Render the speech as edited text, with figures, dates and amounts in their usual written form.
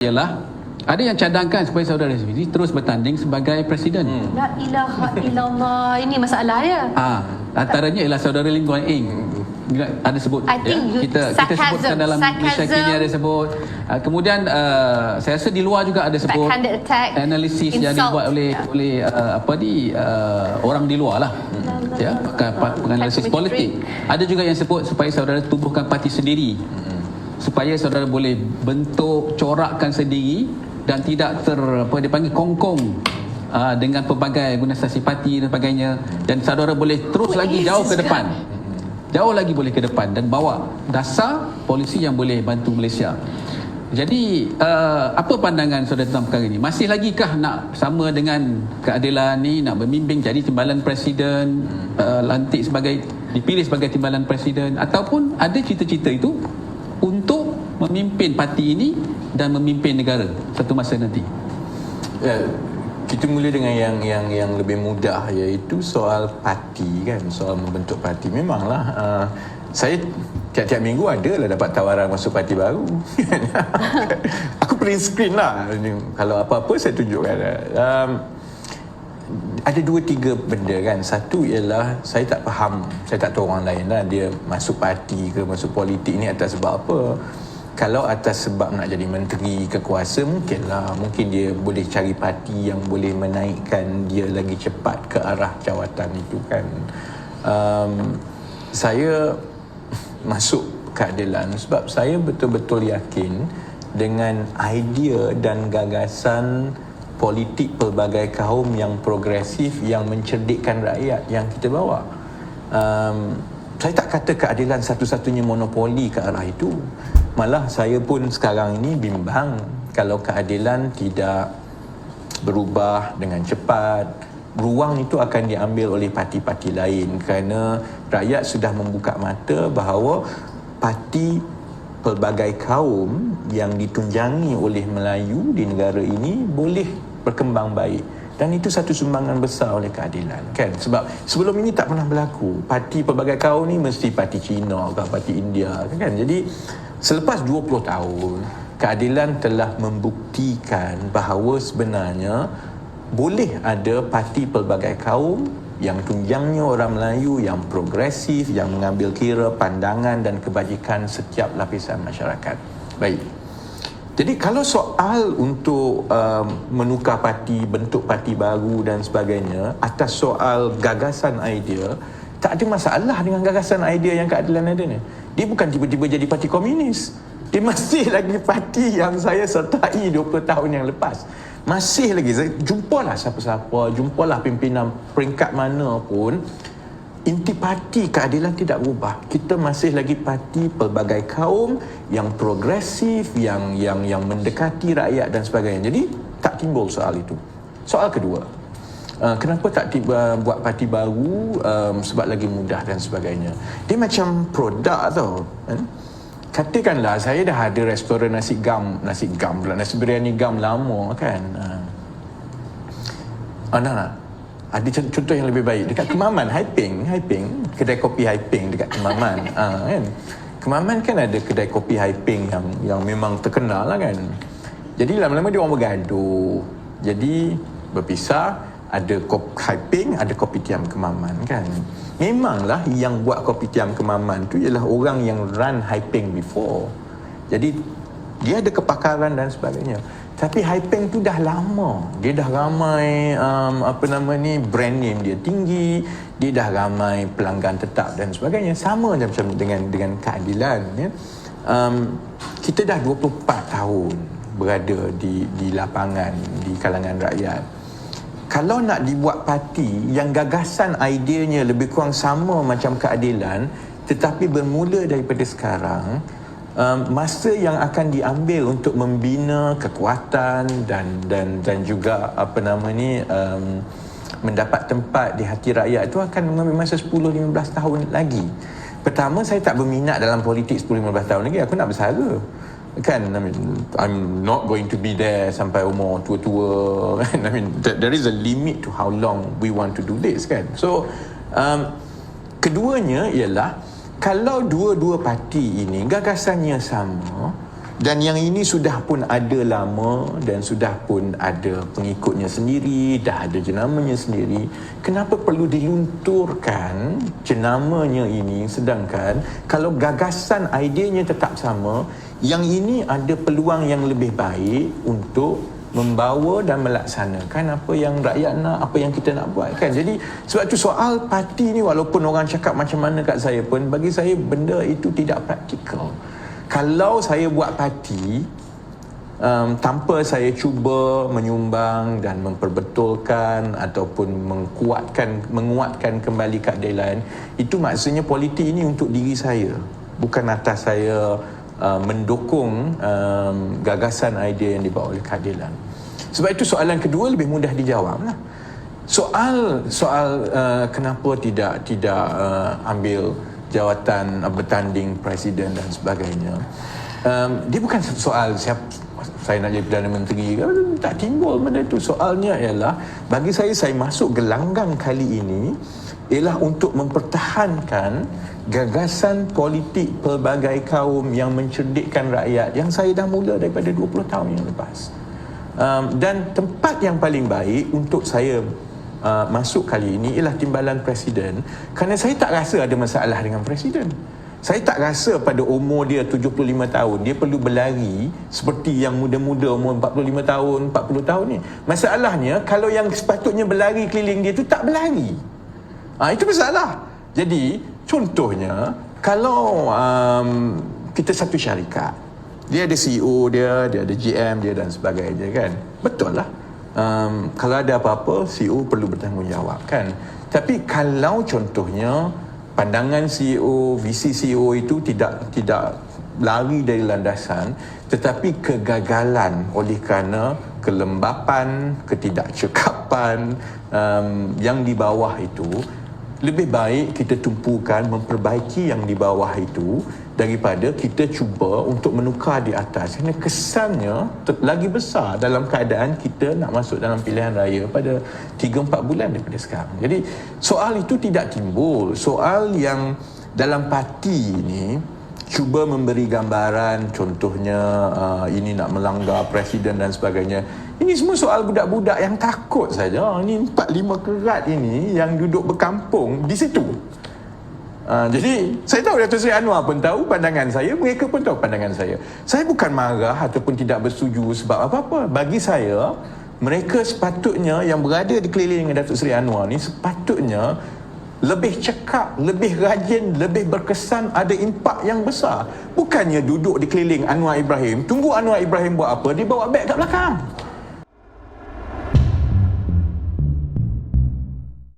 ialah ada yang cadangkan supaya saudara Razvi terus bertanding sebagai presiden. La ilaha illallah. Ini masalah dia. Antaranya ialah saudara Lim Guan Eng. Ada sebut kita sebutkan dalam Malaysia kini ada sebut. Kemudian saya rasa di luar juga ada sebut analisis yang dibuat oleh orang di luar lah. Ya, penganalisis politik. Ada juga yang sebut supaya saudara tubuhkan parti sendiri. Supaya saudara boleh bentuk, corakkan sendiri dan tidak dipanggil kongkong dengan pelbagai organisasi parti dan sebagainya, dan saudara boleh terus lagi jauh ke depan. Jauh lagi boleh ke depan dan bawa dasar polisi yang boleh bantu Malaysia. Jadi apa pandangan saudara tentang perkara ini? Masih lagikah nak sama dengan keadilan ni, nak membimbing jadi timbalan presiden, dipilih sebagai timbalan presiden, ataupun ada cita-cita itu untuk memimpin parti ini dan memimpin negara satu masa nanti? Ya, kita mula dengan yang lebih mudah, iaitu soal parti kan, soal membentuk parti. Memanglah saya tiap-tiap minggu adalah dapat tawaran masuk parti baru. Aku print screen lah. Kalau apa-apa saya tunjukkan. Ada 2-3 benda kan. Satu ialah saya tak faham, saya tak tahu orang lain lah, dia masuk parti ke masuk politik ni atas sebab apa. Kalau atas sebab nak jadi menteri kekuasa, mungkin dia boleh cari parti yang boleh menaikkan dia lagi cepat ke arah jawatan itu kan. Saya masuk keadilan sebab saya betul-betul yakin dengan idea dan gagasan politik pelbagai kaum yang progresif, yang mencerdikkan rakyat yang kita bawa. Saya tak kata keadilan satu-satunya monopoli ke arah itu. Malah saya pun sekarang ini bimbang kalau keadilan tidak berubah dengan cepat, ruang itu akan diambil oleh parti-parti lain, kerana rakyat sudah membuka mata bahawa parti pelbagai kaum yang ditunjangi oleh Melayu di negara ini boleh berkembang baik, dan itu satu sumbangan besar oleh keadilan kan. Sebab sebelum ini tak pernah berlaku. Parti pelbagai kaum ni mesti parti Cina ke parti India kan. Jadi selepas 20 tahun keadilan telah membuktikan bahawa sebenarnya boleh ada parti pelbagai kaum yang tunjangnya orang Melayu, yang progresif, yang mengambil kira pandangan dan kebajikan setiap lapisan masyarakat. Baik. Jadi kalau soal untuk menukar parti, bentuk parti baru dan sebagainya, atas soal gagasan idea, tak ada masalah dengan gagasan idea yang keadilan ada ni. Dia bukan tiba-tiba jadi parti komunis. Dia masih lagi parti yang saya sertai 20 tahun yang lepas. Masih lagi, jumpalah siapa-siapa, jumpalah pimpinan peringkat mana pun, inti parti keadilan tidak berubah. Kita masih lagi parti pelbagai kaum yang progresif, yang mendekati rakyat dan sebagainya. Jadi tak timbul soal itu. Soal kedua, kenapa tak buat parti baru? Sebab lagi mudah dan sebagainya. Dia macam produk tau. Katakanlah saya dah ada restoran nasi biryani gam lama kan. Ada contoh yang lebih baik dekat Kemaman, Haiping, kedai kopi Haiping dekat Kemaman. Kan? Kemaman kan ada kedai kopi Haiping yang memang terkenal lah kan. Jadi lama-lama dia orang bergaduh. Jadi berpisah, ada Haiping, ada Kopitiam Kemaman kan. Memanglah yang buat Kopitiam Kemaman tu ialah orang yang run Haiping before. Jadi dia ada kepakaran dan sebagainya. Tapi Haiping tu dah lama. Dia dah ramai brand name dia tinggi, dia dah ramai pelanggan tetap dan sebagainya. Sama macam dengan keadilan ya. Kita dah 24 tahun berada di lapangan, di kalangan rakyat. Kalau nak dibuat parti yang gagasan ideanya lebih kurang sama macam keadilan, tetapi bermula daripada sekarang, masa yang akan diambil untuk membina kekuatan dan juga mendapat tempat di hati rakyat itu akan mengambil masa 10-15 tahun lagi. Pertama, saya tak berminat dalam politik 10-15 tahun lagi. Aku nak bersara kan. I'm not going to be there sampai umur tua-tua kan. There is a limit to how long we want to do this kan. So keduanya ialah, kalau dua-dua parti ini gagasannya sama, Dan yang ini sudah pun ada lama dan sudah pun ada pengikutnya sendiri, dah ada jenamanya sendiri. Kenapa perlu dilunturkan jenamanya ini, sedangkan kalau gagasan ideanya tetap sama, yang ini ada peluang yang lebih baik untuk membawa dan melaksanakan apa yang rakyat nak, apa yang kita nak buat kan. Jadi sebab tu soal parti ni, walaupun orang cakap macam mana kat saya pun, bagi saya benda itu tidak praktikal. Kalau saya buat parti tanpa saya cuba menyumbang dan memperbetulkan ataupun menguatkan kembali keadilan, itu maksudnya politik ini untuk diri saya, bukan atas saya mendukung gagasan idea yang dibawa oleh keadilan. Sebab itu soalan kedua lebih mudah dijawab lah. Soal kenapa tidak ambil jawatan bertanding presiden dan sebagainya, dia bukan soal siapa saya nak jadi Perdana Menteri ke, tak timbul benda itu. Soalnya ialah, bagi saya masuk gelanggang kali ini ialah untuk mempertahankan gagasan politik pelbagai kaum yang mencerdikkan rakyat yang saya dah mula daripada 20 tahun yang lepas. Dan tempat yang paling baik untuk saya masuk kali ini ialah timbalan presiden, kerana saya tak rasa ada masalah dengan presiden. Saya tak rasa pada umur dia 75 tahun dia perlu berlari seperti yang muda-muda umur 45 tahun, 40 tahun ni. Masalahnya kalau yang sepatutnya berlari keliling dia tu tak berlari. Itu masalah. Jadi contohnya, kalau kita satu syarikat, dia ada CEO dia ada GM dia dan sebagainya kan. Betul lah. Kalau ada apa-apa, CEO perlu bertanggungjawab kan. Tapi kalau contohnya pandangan CEO, visi CEO itu tidak lari dari landasan, tetapi kegagalan oleh kerana kelembapan, ketidakcekapan yang di bawah itu, lebih baik kita tumpukan memperbaiki yang di bawah itu daripada kita cuba untuk menukar di atas. Kerana kesannya lagi besar dalam keadaan kita nak masuk dalam pilihan raya pada 3-4 bulan daripada sekarang. Jadi soal itu tidak timbul. Soal yang dalam parti ini cuba memberi gambaran, contohnya ini nak melanggar presiden dan sebagainya. Ini semua soal budak-budak yang takut saja. Ini 4-5 kerat ini yang duduk berkampung di situ. Jadi saya tahu Datuk Seri Anwar pun tahu pandangan saya, mereka pun tahu pandangan saya. Saya bukan marah ataupun tidak bersetuju sebab apa-apa. Bagi saya, mereka sepatutnya yang berada di keliling Datuk Seri Anwar ni sepatutnya lebih cekap, lebih rajin, lebih berkesan, ada impak yang besar. Bukannya duduk di keliling Anwar Ibrahim, tunggu Anwar Ibrahim buat apa, dia bawa beg kat belakang.